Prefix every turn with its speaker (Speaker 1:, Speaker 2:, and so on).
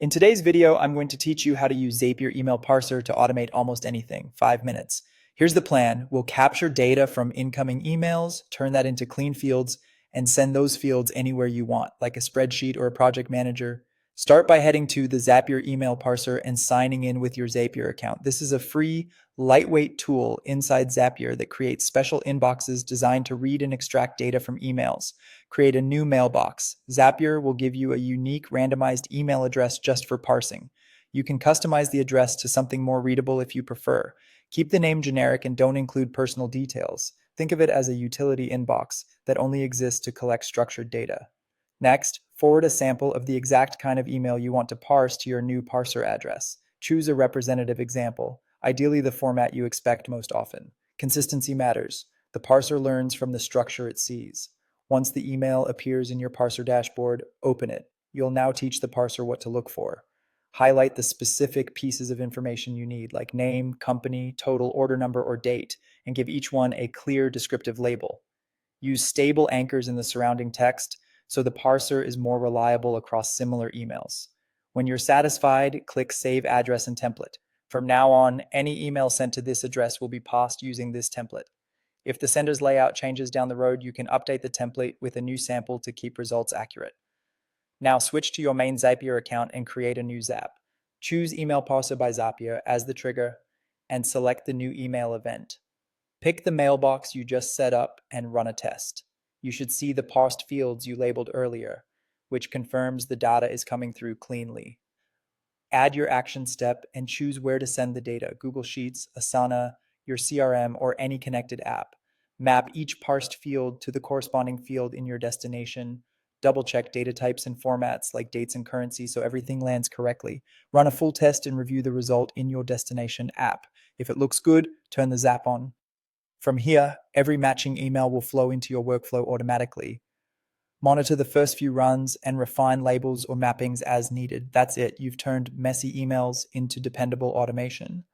Speaker 1: In today's video, I'm going to teach you how to use Zapier email parser to automate almost anything, 5 minutes. Here's the plan. We'll capture data from incoming emails, turn that into clean fields, and send those fields anywhere you want, like a spreadsheet or a project manager. Start by heading to the Zapier email parser and signing in with your Zapier account. This is a free, lightweight tool inside Zapier that creates special inboxes designed to read and extract data from emails. Create a new mailbox. Zapier will give you a unique randomized email address just for parsing. You can customize the address to something more readable if you prefer. Keep the name generic and don't include personal details. Think of it as a utility inbox that only exists to collect structured data. Next, forward a sample of the exact kind of email you want to parse to your new parser address. Choose a representative example, ideally the format you expect most often. Consistency matters. The parser learns from the structure it sees. Once the email appears in your parser dashboard, open it. You'll now teach the parser what to look for. Highlight the specific pieces of information you need, like name, company, total order number, or date, and give each one a clear descriptive label. Use stable anchors in the surrounding text so the parser is more reliable across similar emails. When you're satisfied, click Save Address and Template. From now on, any email sent to this address will be parsed using this template. If the sender's layout changes down the road, you can update the template with a new sample to keep results accurate. Now switch to your main Zapier account and create a new Zap. Choose Email Parser by Zapier as the trigger and select the new email event. Pick the mailbox you just set up and run a test. You should see the parsed fields you labeled earlier, which confirms the data is coming through cleanly. Add your action step and choose where to send the data: Google Sheets, Asana, your CRM, or any connected app. Map each parsed field to the corresponding field in your destination. Double-check data types and formats like dates and currency so everything lands correctly. Run a full test and review the result in your destination app. If it looks good, turn the Zap on. From here, every matching email will flow into your workflow automatically. Monitor the first few runs and refine labels or mappings as needed. That's it. You've turned messy emails into dependable automation.